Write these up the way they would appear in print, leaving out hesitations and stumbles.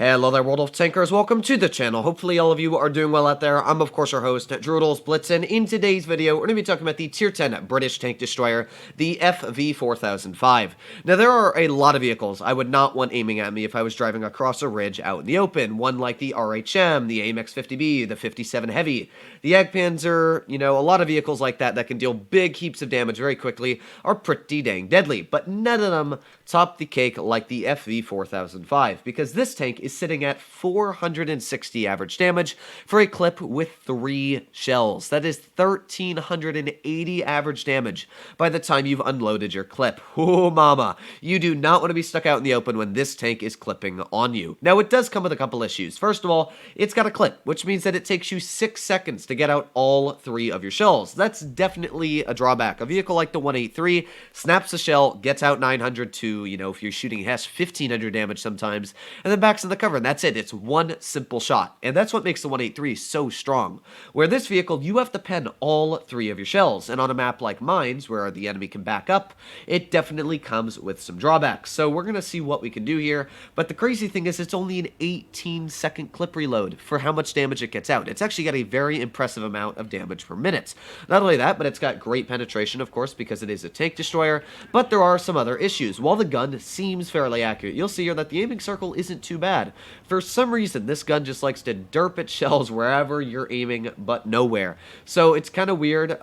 Hello there, World of Tankers. Welcome to the channel. Hopefully all of you are doing well out there. I'm, of course, your host, World Blitz, and in today's video, we're going to be talking about the Tier 10 British tank destroyer, the FV4005. Now, there are a lot of vehicles I would not want aiming at me if I was driving across a ridge out in the open. One like the RHM, the AMX-50B, the 57 Heavy, the Jagdpanzer, a lot of vehicles like that that can deal big heaps of damage very quickly are pretty dang deadly, but none of them top the cake like the FV4005, because this tank is sitting at 460 average damage for a clip with 3 shells. That is 1,380 average damage by the time you've unloaded your clip. Oh, mama. You do not want to be stuck out in the open when this tank is clipping on you. Now, it does come with a couple issues. First of all, it's got a clip, which means that it takes you 6 seconds to get out all 3 of your shells. That's definitely a drawback. A vehicle like the 183 snaps a shell, gets out 900 to, if you're shooting Hess, 1,500 damage sometimes, and then backs in the cover, and that's it. It's one simple shot, and that's what makes the 183 so strong. Where this vehicle, you have to pen all 3 of your shells, and on a map like Mines, where the enemy can back up, it definitely comes with some drawbacks. So we're going to see what we can do here, but the crazy thing is it's only an 18-second clip reload for how much damage it gets out. It's actually got a very impressive amount of damage per minute. Not only that, but it's got great penetration, of course, because it is a tank destroyer, but there are some other issues. While the gun seems fairly accurate, you'll see here that the aiming circle isn't too bad. For some reason, this gun just likes to derp its shells wherever you're aiming, but nowhere. So it's kind of weird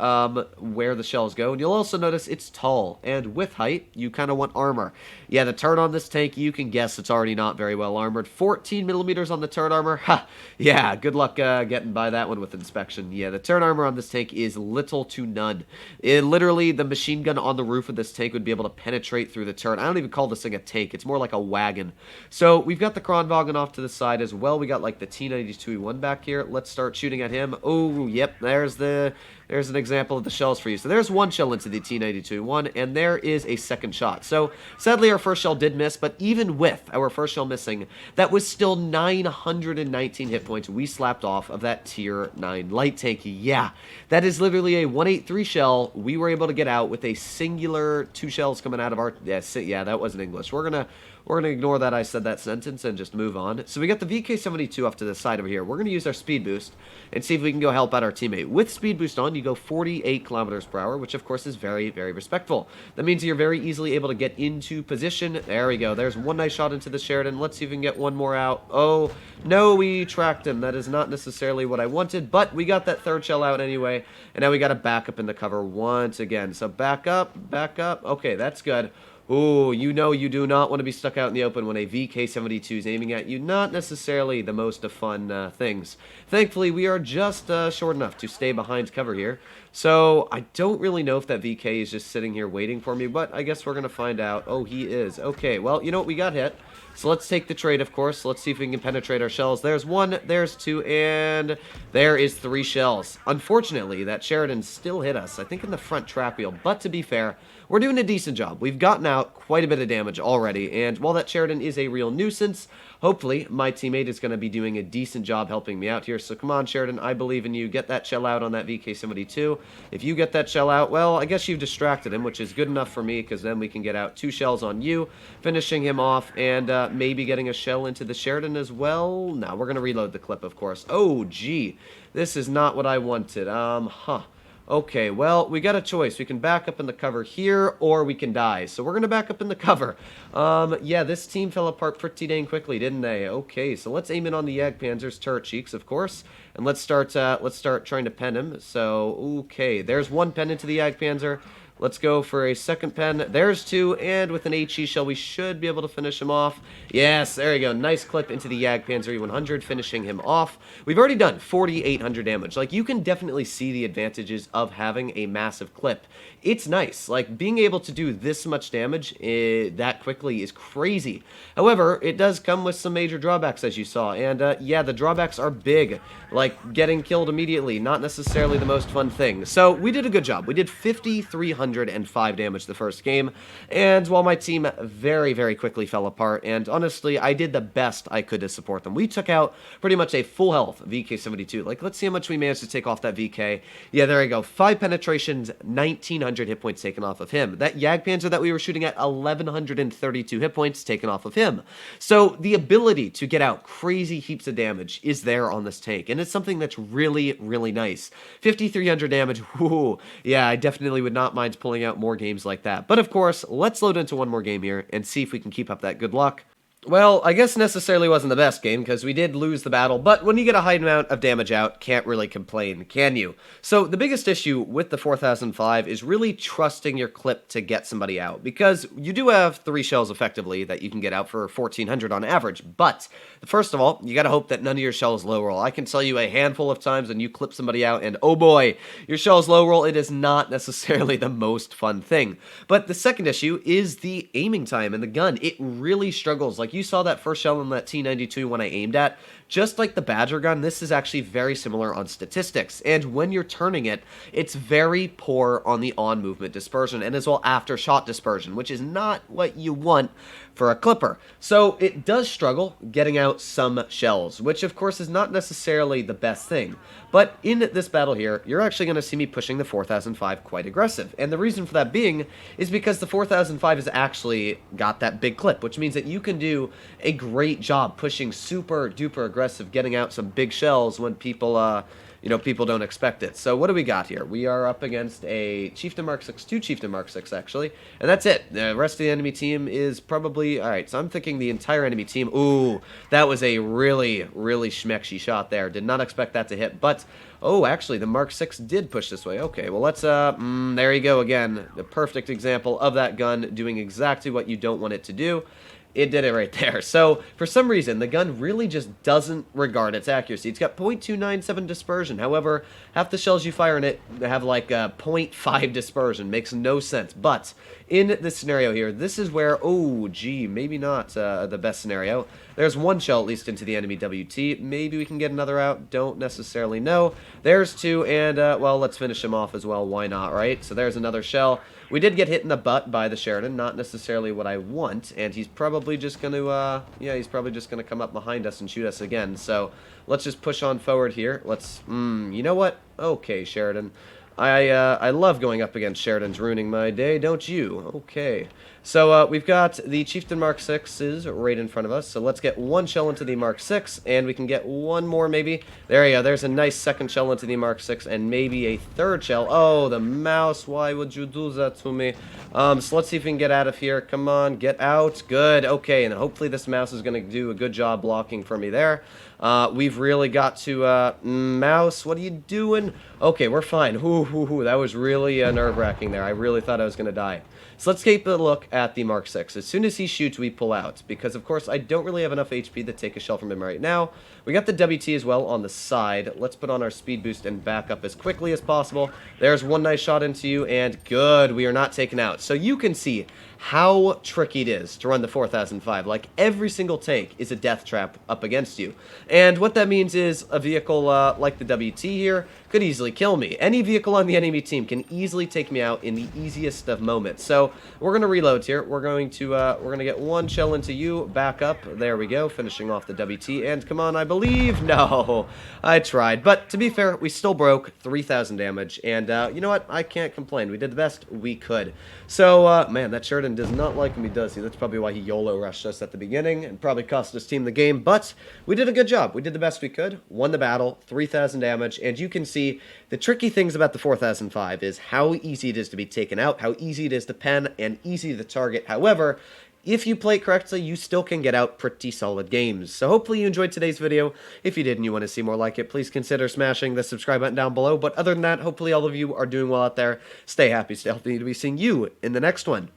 where the shells go, and you'll also notice it's tall, and with height, you kind of want armor. Yeah, the turret on this tank, you can guess it's already not very well armored. 14 millimeters on the turret armor. Ha! Yeah, good luck getting by that one with inspection. Yeah, the turret armor on this tank is little to none. Literally, the machine gun on the roof of this tank would be able to penetrate through the turret. I don't even call this thing a tank. It's more like a wagon. So we've got the Kronwagen off to the side as well. We got like the T92E1 back here. Let's start shooting at him. Oh, yep, there's an example of the shells for you. So there's one shell into the T92E1, and there is a second shot. So sadly, our first shell did miss, but even with our first shell missing, that was still 919 hit points we slapped off of that Tier 9 light tank. Yeah, that is literally a 183 shell we were able to get out with a singular 2 shells coming out of our... Yeah, that wasn't English. We're gonna ignore that I said that sentence and just move on. So we got the VK72 off to the side over here. We're gonna use our speed boost and see if we can go help out our teammate. With speed boost on, you go 48 kilometers per hour, which of course is very, very respectful. That means you're very easily able to get into position. There we go. There's one nice shot into the Sheridan. Let's see if we can get one more out. Oh, no, we tracked him. That is not necessarily what I wanted, but we got that third shell out anyway, and now we got to back up in the cover once again. So back up, back up. Okay, that's good. Ooh, you do not want to be stuck out in the open when a VK72 is aiming at you. Not necessarily the most fun things. Thankfully, we are just short enough to stay behind cover here. So I don't really know if that VK is just sitting here waiting for me, but I guess we're going to find out. Oh, he is. Okay, well, you know what? We got hit. So let's take the trade, of course. Let's see if we can penetrate our shells. There's 1, there's 2, and there is 3 shells. Unfortunately, that Sheridan still hit us, I think in the front track wheel. But to be fair, we're doing a decent job. We've gotten out quite a bit of damage already, and while that Sheridan is a real nuisance, hopefully my teammate is going to be doing a decent job helping me out here. So come on, Sheridan, I believe in you. Get that shell out on that VK72. If you get that shell out, well, I guess you've distracted him, which is good enough for me, because then we can get out 2 shells on you, finishing him off, and maybe getting a shell into the Sheridan as well. No, we're going to reload the clip, of course. Oh, gee. This is not what I wanted. Okay, well, we got a choice. We can back up in the cover here, or we can die. So we're going to back up in the cover. Yeah, this team fell apart pretty dang quickly, didn't they? Okay, so let's aim in on the Jagdpanzer's turret cheeks, of course. And let's start trying to pen him. So, okay, there's 1 pen into the Jagdpanzer. Let's go for a second pen. There's 2, and with an HE shell, we should be able to finish him off. Yes, there you go. Nice clip into the Jagdpanzer E100, finishing him off. We've already done 4,800 damage. Like, you can definitely see the advantages of having a massive clip. It's nice. Like, being able to do this much damage that quickly is crazy. However, it does come with some major drawbacks, as you saw. And, yeah, the drawbacks are big. Like, getting killed immediately, not necessarily the most fun thing. So, we did a good job. We did 5,300 605 damage the first game, and while my team very, very quickly fell apart, and honestly, I did the best I could to support them. We took out pretty much a full health VK-72. Like, let's see how much we managed to take off that VK. Yeah, there we go. 5 penetrations, 1,900 hit points taken off of him. That Jagdpanzer that we were shooting at, 1,132 hit points taken off of him. So the ability to get out crazy heaps of damage is there on this tank, and it's something that's really, really nice. 5,300 damage, whoo, yeah, I definitely would not mind pulling out more games like that. But of course, let's load into one more game here and see if we can keep up that good luck. Well, I guess necessarily wasn't the best game, because we did lose the battle, but when you get a high amount of damage out, can't really complain, can you? So the biggest issue with the 4005 is really trusting your clip to get somebody out, because you do have 3 shells effectively that you can get out for 1,400 on average, but first of all, you gotta hope that none of your shells low roll. I can tell you a handful of times when you clip somebody out, and oh boy, your shells low roll, it is not necessarily the most fun thing. But the second issue is the aiming time in the gun. It really struggles. Like, you saw that first shell in that T92 when I aimed at. Just like the Badger gun, this is actually very similar on statistics, and when you're turning it, it's very poor on the on-movement dispersion, and as well after-shot dispersion, which is not what you want for a clipper. So it does struggle getting out some shells, which of course is not necessarily the best thing. But in this battle here, you're actually going to see me pushing the 4005 quite aggressive, and the reason for that being is because the 4005 has actually got that big clip, which means that you can do a great job pushing super duper aggressive, getting out some big shells when people people don't expect it. So what do we got here? We are up against a Chieftain Mark 6, 2 Chieftain Mark 6 actually, and that's it. The rest of the enemy team is probably, alright, so I'm thinking the entire enemy team, ooh, that was a really, really schmecksy shot there. Did not expect that to hit, but, oh, actually, the Mark 6 did push this way. Okay, well, let's, there you go again. The perfect example of that gun doing exactly what you don't want it to do. It did it right there. So, for some reason, the gun really just doesn't regard its accuracy. It's got 0.297 dispersion. However, half the shells you fire in it have like a 0.5 dispersion. Makes no sense. But, in this scenario here, this is where, oh, gee, maybe not the best scenario. There's one shell, at least, into the enemy WT. Maybe we can get another out. Don't necessarily know. There's 2, and, well, let's finish him off as well. Why not, right? So there's another shell. We did get hit in the butt by the Sheridan. Not necessarily what I want, and he's probably just going to, yeah, he's probably just going to come up behind us and shoot us again. So let's just push on forward here. Let's, you know what? Okay, Sheridan. I love going up against Sheridan's ruining my day, don't you? Okay. So, we've got the Chieftain Mark 6s right in front of us, so let's get one shell into the Mark 6, and we can get one more, maybe. There you go, there's a nice second shell into the Mark 6, and maybe a third shell. Oh, the mouse, why would you do that to me? So let's see if we can get out of here. Come on, get out. Good, okay, and hopefully this mouse is going to do a good job blocking for me there. We've really got to, mouse, what are you doing? Okay, we're fine. That was really nerve-wracking there. I really thought I was going to die. So let's take a look at the Mark 6. As soon as he shoots, we pull out, because of course I don't really have enough HP to take a shell from him right now. We got the WT as well on the side. Let's put on our speed boost and back up as quickly as possible. There's one nice shot into you, and good, we are not taken out. So you can see how tricky it is to run the 4005. Like, every single tank is a death trap up against you. And what that means is a vehicle like the WT here could easily kill me. Any vehicle on the enemy team can easily take me out in the easiest of moments. So we're going to reload here. We're going to get one shell into you, back up. There we go, finishing off the WT. And come on, I believe. No, I tried. But to be fair, we still broke 3,000 damage. And you know what? I can't complain. We did the best we could. So, man, that Sheridan does not like me, does he? That's probably why he YOLO rushed us at the beginning and probably cost his team the game. But we did a good job. We did the best we could. Won the battle, 3,000 damage. And you can see the tricky things about the 4005 is how easy it is to be taken out, how easy it is to pen, and easy to target. However, if you play it correctly, you still can get out pretty solid games. So hopefully you enjoyed today's video. If you did and you want to see more like it, please consider smashing the subscribe button down below. But other than that, hopefully all of you are doing well out there. Stay happy, stay healthy, to be seeing you in the next one.